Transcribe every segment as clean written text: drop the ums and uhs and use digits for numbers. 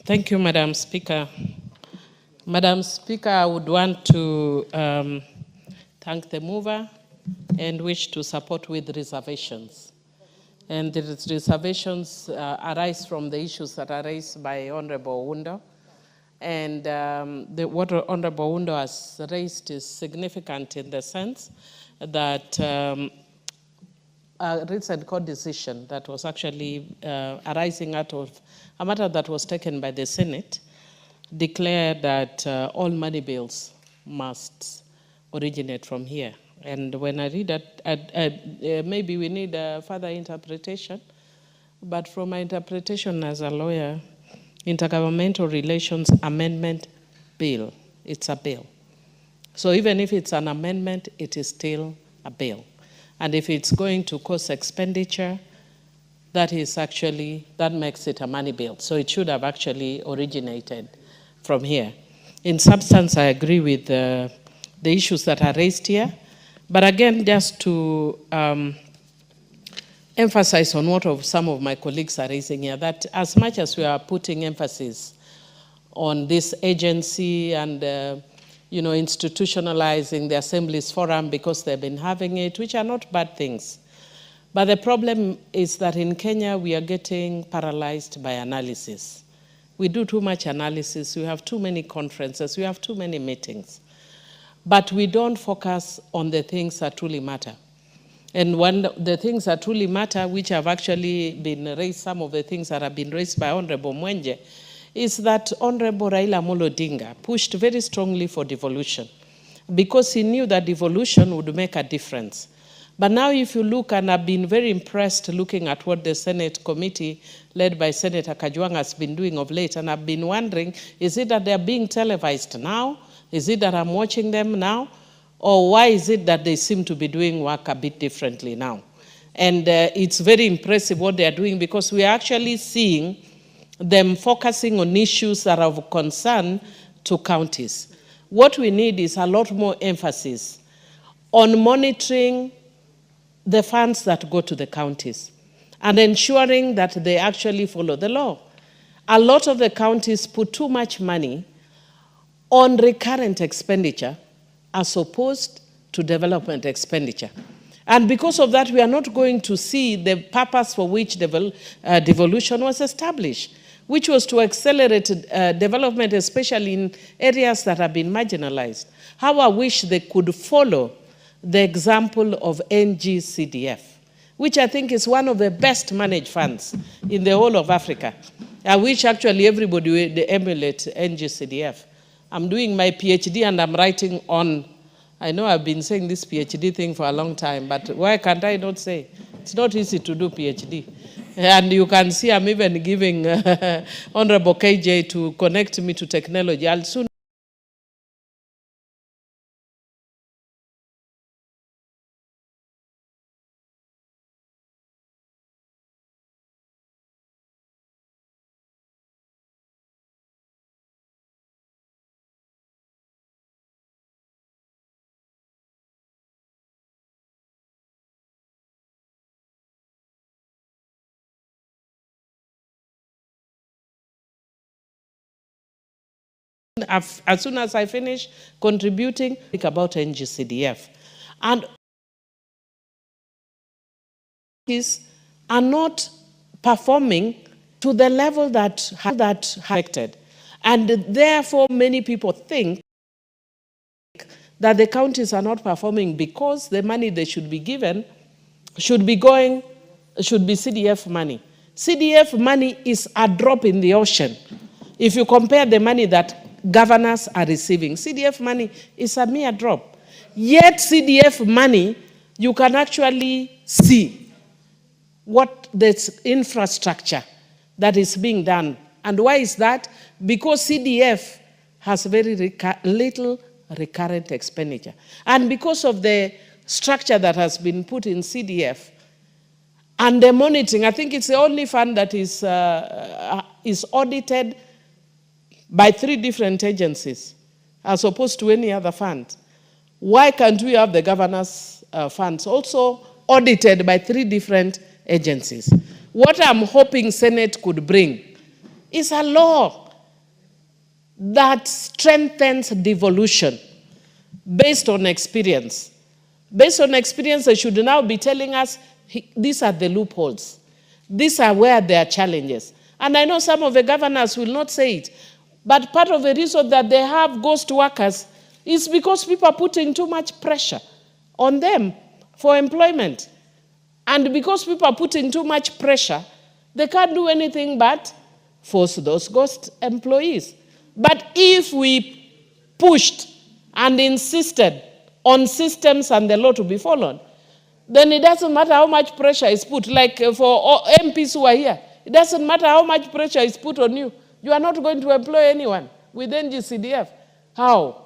Thank you, Madam Speaker. Madam Speaker, I would want to thank the mover and wish to support with reservations. And the reservations arise from the issues that are raised by Honorable Wundo. And what Honorable Wundo has raised is significant in the sense that a recent court decision that was actually arising out of a matter that was taken by the Senate declared that all money bills must originate from here. And when I read that, maybe we need a further interpretation, but from my interpretation as a lawyer, Intergovernmental Relations Amendment Bill, it's a bill. So even if it's an amendment, it is still a bill. And if it's going to cost expenditure, that makes it a money bill. So it should have actually originated from here. In substance, I agree with the issues that are raised here. But again, just to emphasize on what some of my colleagues are raising here, that as much as we are putting emphasis on this agency and institutionalizing the Assembly's forum because they've been having it, which are not bad things. But the problem is that in Kenya, we are getting paralyzed by analysis. We do too much analysis, we have too many conferences, we have too many meetings. But we don't focus on the things that truly matter. And when the things that truly matter, which have actually been raised, some of the things that have been raised by Honorable Mwenje, is that Honorable Raila Odinga pushed very strongly for devolution because he knew that devolution would make a difference. But now if you look, and I've been very impressed looking at what the Senate committee led by Senator Kajwang has been doing of late, and I've been wondering, is it that they're being televised now? Is it that I'm watching them now? Or why is it that they seem to be doing work a bit differently now? And it's very impressive what they're doing because we are actually seeing them focusing on issues that are of concern to counties. What we need is a lot more emphasis on monitoring the funds that go to the counties and ensuring that they actually follow the law. A lot of the counties put too much money on recurrent expenditure as opposed to development expenditure. And because of that, we are not going to see the purpose for which devolution was established, which was to accelerate development, especially in areas that have been marginalized. How I wish they could follow the example of NGCDF, which I think is one of the best managed funds in the whole of Africa. I wish actually everybody would emulate NGCDF. I'm doing my PhD and I'm writing on, I know I've been saying this PhD thing for a long time, but why can't I not say? It's not easy to do PhD. And you can see I'm even giving Honorable KJ to connect me to technology. I'll soon as soon as I finish contributing, think about NGCDF. And these are not performing to the level that affected. And therefore, many people think that the counties are not performing because the money they should be given should be CDF money. CDF money is a drop in the ocean. If you compare the money that governors are receiving, CDF money is a mere drop. Yet CDF money, you can actually see what this infrastructure that is being done. And why is that? Because CDF has very little recurrent expenditure. And because of the structure that has been put in CDF and the monitoring, I think it's the only fund that is audited by 3 different agencies as opposed to any other fund. Why can't we have the governance funds also audited by 3 different agencies? What I'm hoping Senate could bring is a law that strengthens devolution based on experience. Based on experience, they should now be telling us, these are the loopholes. These are where there are challenges. And I know some of the governors will not say it, but part of the reason that they have ghost workers is because people are putting too much pressure on them for employment. And because people are putting too much pressure, they can't do anything but force those ghost employees. But if we pushed and insisted on systems and the law to be followed, then it doesn't matter how much pressure is put. Like for MPs who are here, it doesn't matter how much pressure is put on you. You are not going to employ anyone with NGCDF. How?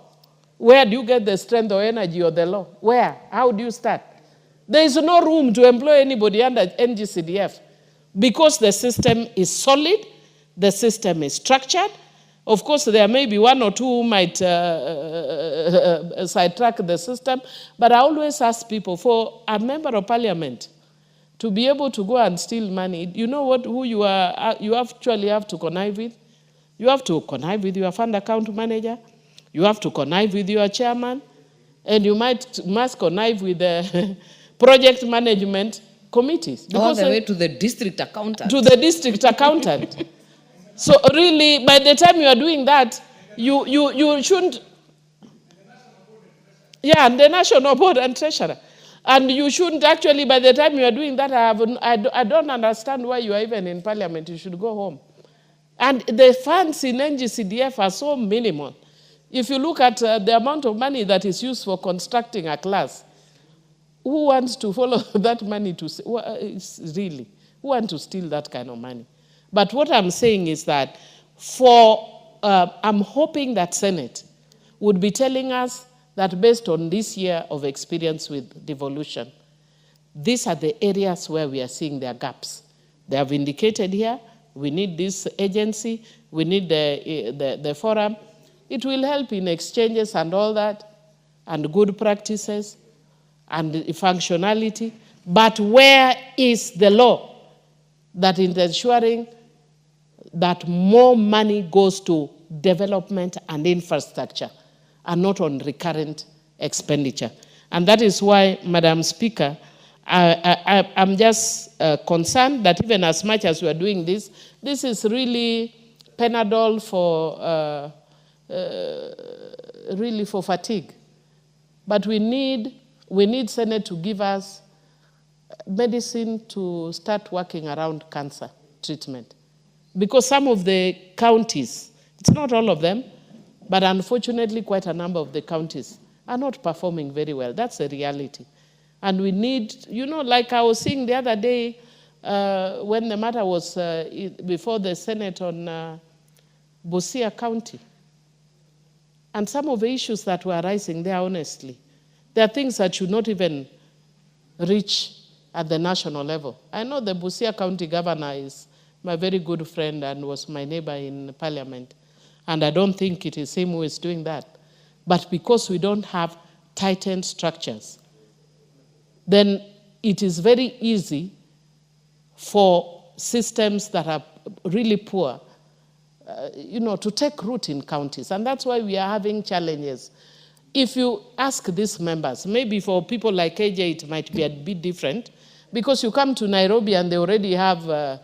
Where do you get the strength or energy or the law? Where? How do you start? There is no room to employ anybody under NGCDF because the system is solid, the system is structured. Of course, there may be one or two who might sidetrack the system, but I always ask people, for a member of parliament to be able to go and steal money, you know who you are, you actually have to connive with? You have to connive with your fund account manager, you have to connive with your chairman, and you must connive with the project management committees. All the way to the district accountant. To the district accountant. So really, by the time you are doing that, you shouldn't. Yeah, and the national board and treasurer. And you shouldn't actually, by the time you are doing that, I don't understand why you are even in parliament. You should go home. And the funds in NGCDF are so minimal. If you look at the amount of money that is used for constructing a class, who wants to follow that money to, really, who wants to steal that kind of money? But what I'm saying is that I'm hoping that Senate would be telling us that based on this year of experience with devolution, these are the areas where we are seeing their gaps. They have indicated here, we need this agency, we need the forum. It will help in exchanges and all that, and good practices, and functionality. But where is the law that is ensuring that more money goes to development and infrastructure and not on recurrent expenditure? And that is why, Madam Speaker, I'm just concerned that even as much as we are doing this, this is really Panadol for really for fatigue. But we need Senate to give us medicine to start working around cancer treatment. Because some of the counties, it's not all of them, but unfortunately quite a number of the counties are not performing very well. That's a reality. And we need, you know, like I was seeing the other day when the matter was before the Senate on Busia County. And some of the issues that were arising there, honestly, there are things that should not even reach at the national level. I know the Busia County governor is my very good friend and was my neighbor in parliament. And I don't think it is him who is doing that. But because we don't have tightened structures, then it is very easy for systems that are really poor, you know, to take root in counties. And that's why we are having challenges. If you ask these members, maybe for people like KJ it might be a bit different, because you come to Nairobi and they already have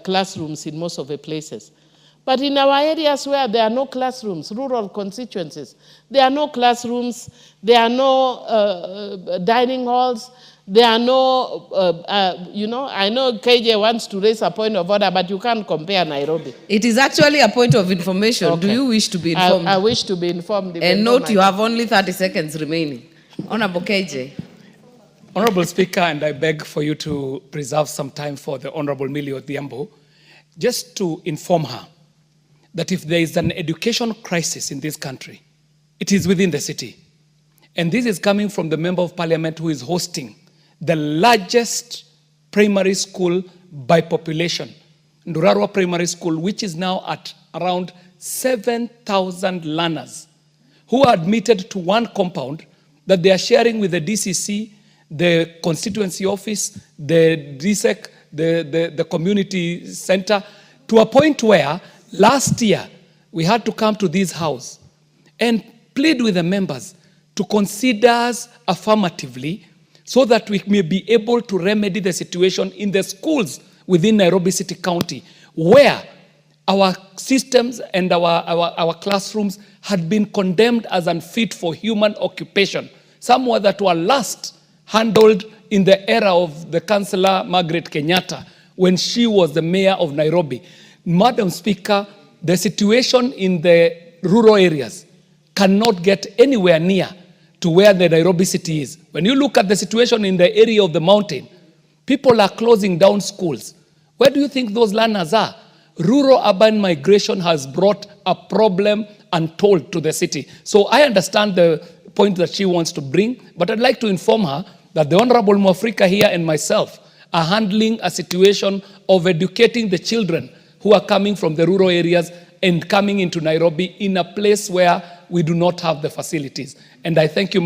classrooms in most of the places. But in our areas where there are no classrooms, rural constituencies, there are no classrooms, there are no dining halls, there are no, you know, I know KJ wants to raise a point of order, but you can't compare Nairobi. It is actually a point of information. Okay. Do you wish to be informed? I wish to be informed. And note you have only 30 seconds remaining. Honorable KJ. Honorable Speaker, and I beg for you to preserve some time for the Honorable Millie Odhiambo, just to inform her that if there is an education crisis in this country, it is within the city. And this is coming from the Member of Parliament who is hosting the largest primary school by population, Ndurarwa Primary School, which is now at around 7,000 learners who are admitted to one compound that they are sharing with the DCC, the constituency office, the DSEC, the community center, to a point where last year we had to come to this house and plead with the members to consider us affirmatively so that we may be able to remedy the situation in the schools within Nairobi City County, where our systems and our classrooms had been condemned as unfit for human occupation. Some were that were last handled in the era of the Councillor Margaret Kenyatta when she was the mayor of Nairobi. Madam Speaker, the situation in the rural areas cannot get anywhere near to where the Nairobi city is. When you look at the situation in the area of the mountain, people are closing down schools. Where do you think those learners are? Rural-urban migration has brought a problem untold to the city. So I understand the point that she wants to bring, but I'd like to inform her that the Honorable Mwafrika here and myself are handling a situation of educating the children who are coming from the rural areas and coming into Nairobi in a place where we do not have the facilities. And I thank you,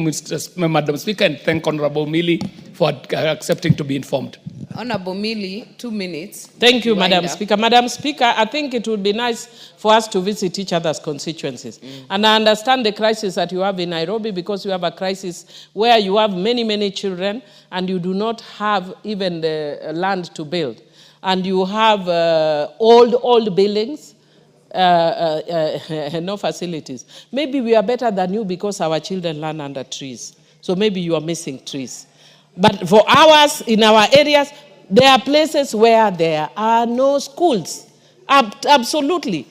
Madam Speaker, and thank Honorable Millie for accepting to be informed. Honorable Millie, 2 minutes. Thank you, Madam Speaker. Madam Speaker, I think it would be nice for us to visit each other's constituencies. And I understand the crisis that you have in Nairobi, because you have a crisis where you have many, many children and you do not have even the land to build. And you have old buildings, no facilities. Maybe we are better than you because our children learn under trees. So maybe you are missing trees. But for ours, in our areas, there are places where there are no schools. Absolutely.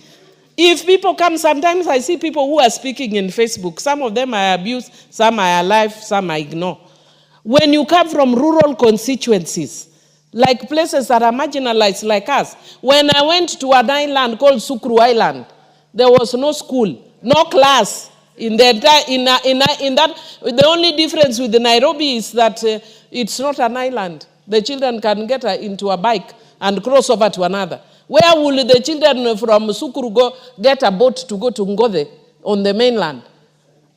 If people come, sometimes I see people who are speaking in Facebook. Some of them I abuse, some I alive, some I ignore. When you come from rural constituencies, like places that are marginalized like us. When I went to an island called Sukuru Island, there was no school, no class. In that, the only difference with the Nairobi is that it's not an island. The children can get into a bike and cross over to another. Where will the children from Sukuru go get a boat to go to Ngothe on the mainland?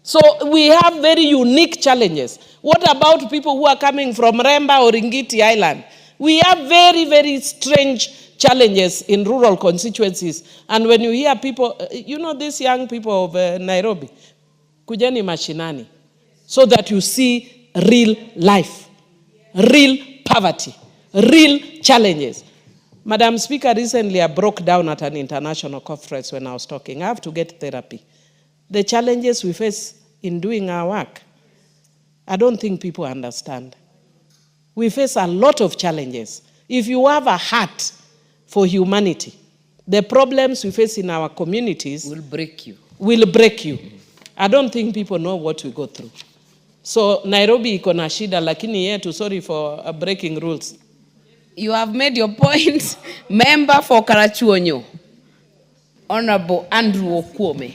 So we have very unique challenges. What about people who are coming from Remba or Ringiti Island? We have very, very strange challenges in rural constituencies. And when you hear people, you know, these young people of Nairobi, kujeni mashinani, so that you see real life, real poverty, real challenges. Madam Speaker, recently I broke down at an international conference when I was talking. I have to get therapy. The challenges we face in doing our work, I don't think people understand. We face a lot of challenges. If you have a heart for humanity, the problems we face in our communities will break you. Will break you. I don't think people know what we go through. So Nairobi iko na shida, lakini yetu, sorry for breaking rules. You have made your point. Member for Karachuonyo, Honorable Andrew Okuome.